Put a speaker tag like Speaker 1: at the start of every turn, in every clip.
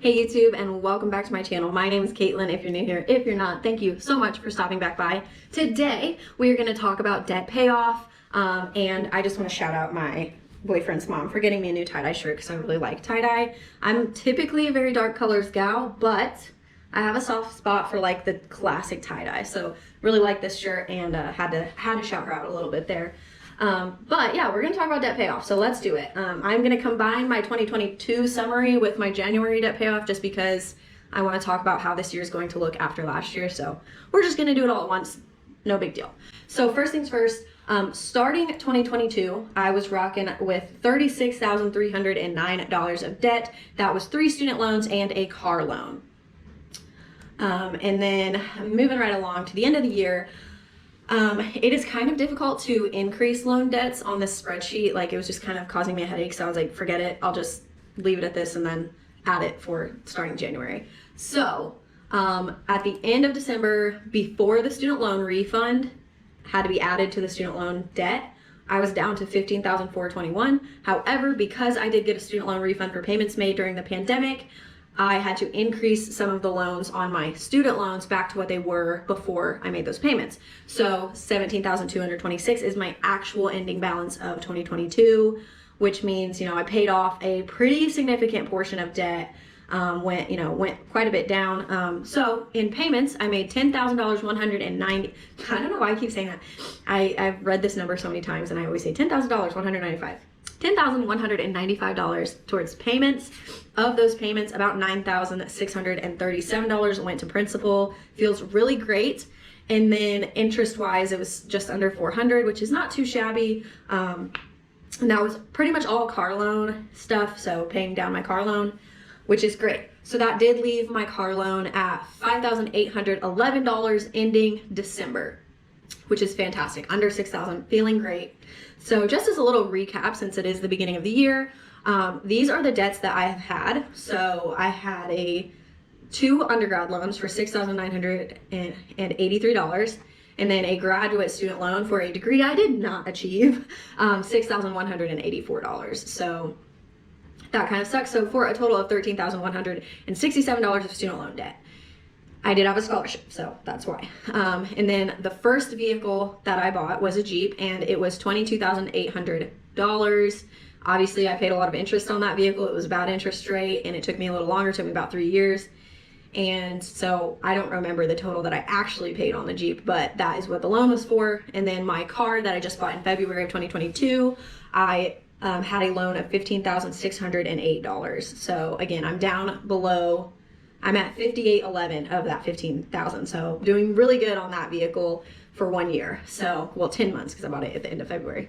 Speaker 1: Hey YouTube, and welcome back to my channel. My name is Caitlin if you're new here. If you're not, thank you so much for stopping back by. Today we are going to talk about debt payoff, and I just want to shout out my boyfriend's mom for getting me a new tie-dye shirt because I really like tie-dye. I'm typically a very dark colors gal, but I have a soft spot for like the classic tie-dye, so really like this shirt and had to shout her out a little bit there. But yeah, we're going to talk about debt payoff, so let's do it. I'm going to combine my 2022 summary with my January debt payoff just because I want to talk about how this year is going to look after last year. So we're just going to do it all at once. No big deal. So first things first, starting 2022, I was rocking with $36,309 of debt. That was 3 student loans and a car loan. And then moving right along to the end of the year, it is kind of difficult to increase loan debts on this spreadsheet. Like, it was just kind of causing me a headache. So I was like, forget it. I'll just leave it at this and then add it for starting January. So at the end of December, before the student loan refund had to be added to the student loan debt, I was down to $15,421. However, because I did get a student loan refund for payments made during the pandemic, I had to increase some of the loans on my student loans back to what they were before I made those payments. So $17,226 is my actual ending balance of 2022, which means, I paid off a pretty significant portion of debt, went quite a bit down. So in payments, I made $10,190. I don't know why I keep saying that. I've read this number so many times and I always say $10,195. $10,195 towards payments. Of those payments, about $9,637 went to principal. Feels really great. And then interest-wise, it was just under $400, which is not too shabby. And that was pretty much all car loan stuff, so paying down my car loan, which is great. So that did leave my car loan at $5,811 ending December, which is fantastic. Under $6,000, feeling great. So just as a little recap, since it is the beginning of the year, these are the debts that I have had. So I had 2 undergrad loans for $6,983, and then a graduate student loan for a degree I did not achieve, $6,184. So that kind of sucks. So for a total of $13,167 of student loan debt. I did have a scholarship, so that's why. And then the first vehicle that I bought was a Jeep, and it was $22,800. Obviously, I paid a lot of interest on that vehicle. It was a bad interest rate, and it took me a little longer. It took me about 3 years. And so I don't remember the total that I actually paid on the Jeep, but that is what the loan was for. And then my car that I just bought in February of 2022, I had a loan of $15,608. So again, I'm down below. I'm at $58,11 of that $15,000. So doing really good on that vehicle for 1 year. So, well, 10 months because I bought it at the end of February.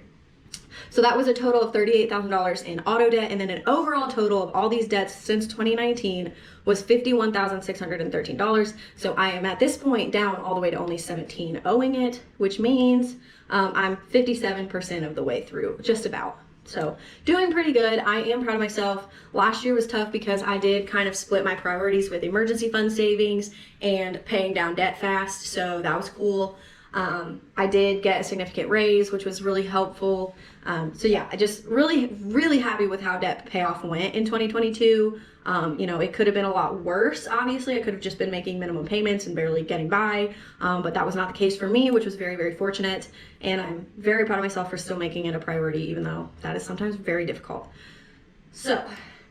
Speaker 1: So that was a total of $38,000 in auto debt. And then an overall total of all these debts since 2019 was $51,613. So I am at this point down all the way to only $17,000 owing it, which means I'm 57% of the way through, just about. So doing pretty good. I am proud of myself. Last year was tough because I did kind of split my priorities with emergency fund savings and paying down debt fast. So that was cool. I did get a significant raise, which was really helpful. So yeah, I just really happy with how debt payoff went in 2022. It could have been a lot worse. Obviously, I could have just been making minimum payments and barely getting by. But that was not the case for me, which was very, very fortunate. And I'm very proud of myself for still making it a priority, even though that is sometimes very difficult. So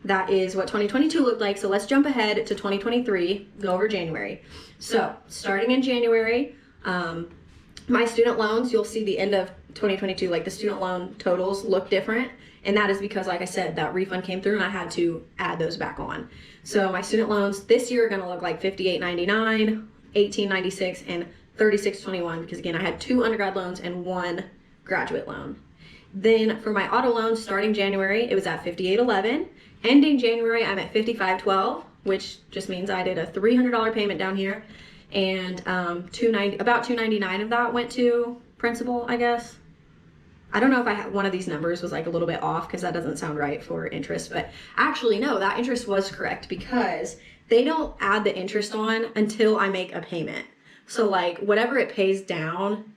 Speaker 1: that is what 2022 looked like. So let's jump ahead to 2023, go over January. So starting in January, my student loans, you'll see the end of 2022, like the student loan totals look different. And that is because, like I said, that refund came through and I had to add those back on. So my student loans this year are going to look like $58.99, $18.96, and $36.21 because, again, I had 2 undergrad loans and 1 graduate loan. Then for my auto loans starting January, it was at $58.11. Ending January, I'm at $55.12, which just means I did a $300 payment down here. And about $299 of that went to principal, I guess. I don't know if I had one of these numbers was like a little bit off because that doesn't sound right for interest, but actually no, that interest was correct because they don't add the interest on until I make a payment. So like whatever it pays down,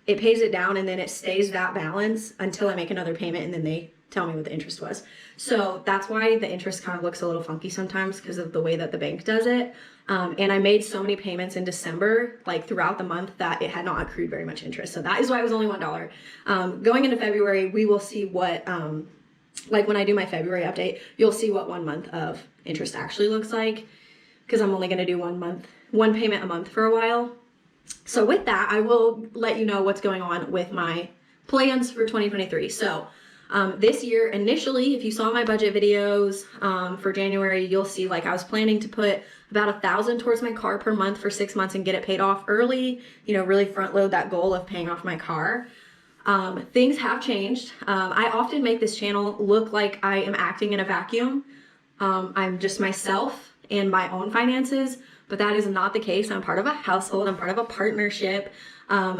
Speaker 1: it pays it down and then it stays that balance until I make another payment and then they tell me what the interest was. So that's why the interest kind of looks a little funky sometimes because of the way that the bank does it. And I made so many payments in December, like throughout the month, that it had not accrued very much interest. So that is why it was only $1. Going into February, we will see what, like when I do my February update, you'll see what 1 month of interest actually looks like, because I'm only going to do 1 month, one payment a month for a while. So with that, I will let you know what's going on with my plans for 2023. So this year, initially, if you saw my budget videos for January, you'll see like I was planning to put about $1,000 towards my car per month for 6 months and get it paid off early, you know, really front load that goal of paying off my car. Things have changed. I often make this channel look like I am acting in a vacuum. I'm just myself and my own finances, but that is not the case. I'm part of a household. I'm part of a partnership.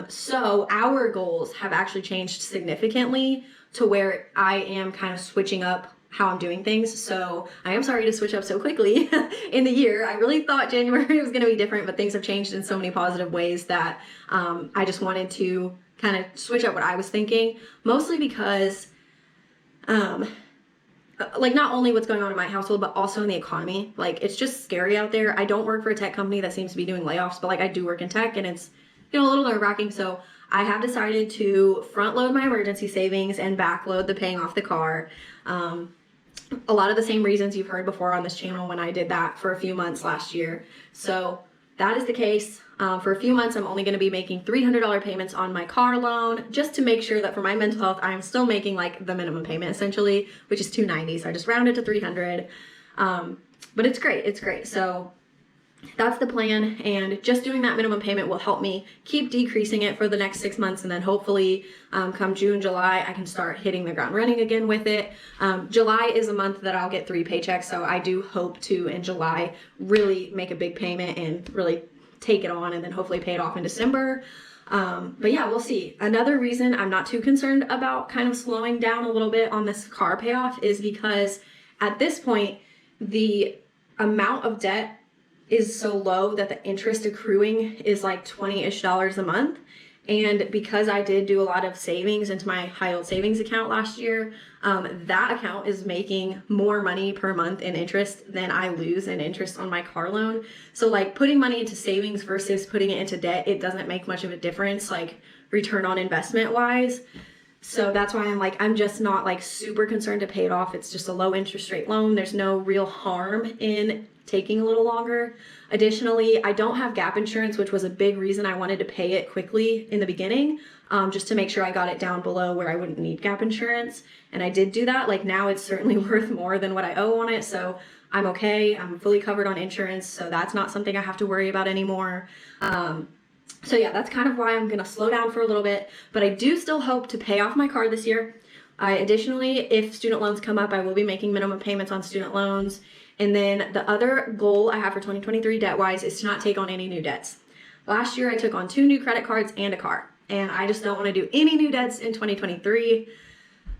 Speaker 1: So our goals have actually changed significantly to where I am kind of switching up how I'm doing things. So I am sorry to switch up so quickly in the year. I really thought January was going to be different, but things have changed in so many positive ways that I just wanted to kind of switch up what I was thinking, mostly because like not only what's going on in my household, but also in the economy. Like it's just scary out there. I don't work for a tech company that seems to be doing layoffs, but like I do work in tech and it's, you know, a little nerve-wracking. So I have decided to front load my emergency savings and back load the paying off the car. A lot of the same reasons you've heard before on this channel when I did that for a few months last year. So that is the case. For a few months, I'm only going to be making $300 payments on my car loan just to make sure that for my mental health, I'm still making like the minimum payment essentially, which is $290. So I just rounded to $300. But it's great. It's great. So that's the plan, and just doing that minimum payment will help me keep decreasing it for the next 6 months, and then hopefully come June, July, I can start hitting the ground running again with it. July is a month that I'll get 3 paychecks, so I do hope to, in July, really make a big payment and really take it on and then hopefully pay it off in December. But yeah, we'll see. Another reason I'm not too concerned about kind of slowing down a little bit on this car payoff is because at this point, the amount of debt is so low that the interest accruing is like $20-ish a month. And because I did do a lot of savings into my high yield savings account last year, that account is making more money per month in interest than I lose in interest on my car loan. So like putting money into savings versus putting it into debt, it doesn't make much of a difference, like return on investment wise. So that's why I'm just not like super concerned to pay it off. It's just a low interest rate loan. There's no real harm in taking a little longer. Additionally, I don't have gap insurance, which was a big reason I wanted to pay it quickly in the beginning, just to make sure I got it down below where I wouldn't need gap insurance. And I did do that. Like now it's certainly worth more than what I owe on it. So I'm okay. I'm fully covered on insurance. So that's not something I have to worry about anymore. So yeah, that's kind of why I'm going to slow down for a little bit, but I do still hope to pay off my car this year. Additionally, if student loans come up, I will be making minimum payments on student loans. And then the other goal I have for 2023 debt-wise is to not take on any new debts. Last year, I took on 2 new credit cards and a car, and I just don't want to do any new debts in 2023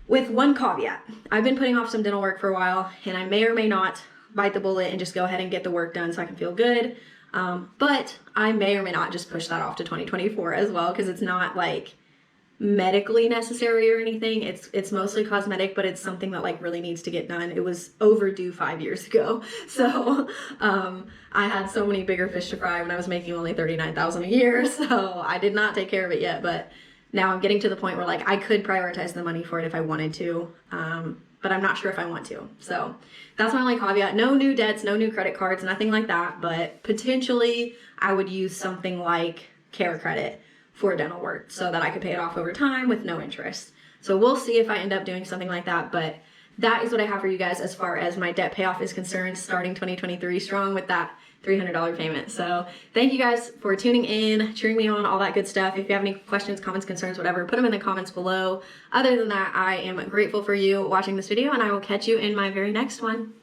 Speaker 1: with one caveat. I've been putting off some dental work for a while, and I may or may not bite the bullet and just go ahead and get the work done so I can feel good. But I may or may not just push that off to 2024 as well, because it's not like medically necessary or anything. It's mostly cosmetic, but it's something that like really needs to get done. It was overdue 5 years ago. So I had so many bigger fish to fry when I was making only $39,000 a year. So I did not take care of it yet, but now I'm getting to the point where like I could prioritize the money for it if I wanted to. But I'm not sure if I want to. So that's my only caveat. No new debts, no new credit cards, nothing like that. But potentially I would use something like Care Credit for dental work so that I could pay it off over time with no interest. So we'll see if I end up doing something like that. But that is what I have for you guys as far as my debt payoff is concerned, starting 2023 strong with that $300 payment. So thank you guys for tuning in, cheering me on, all that good stuff. If you have any questions, comments, concerns, whatever, put them in the comments below. Other than that, I am grateful for you watching this video, and I will catch you in my very next one.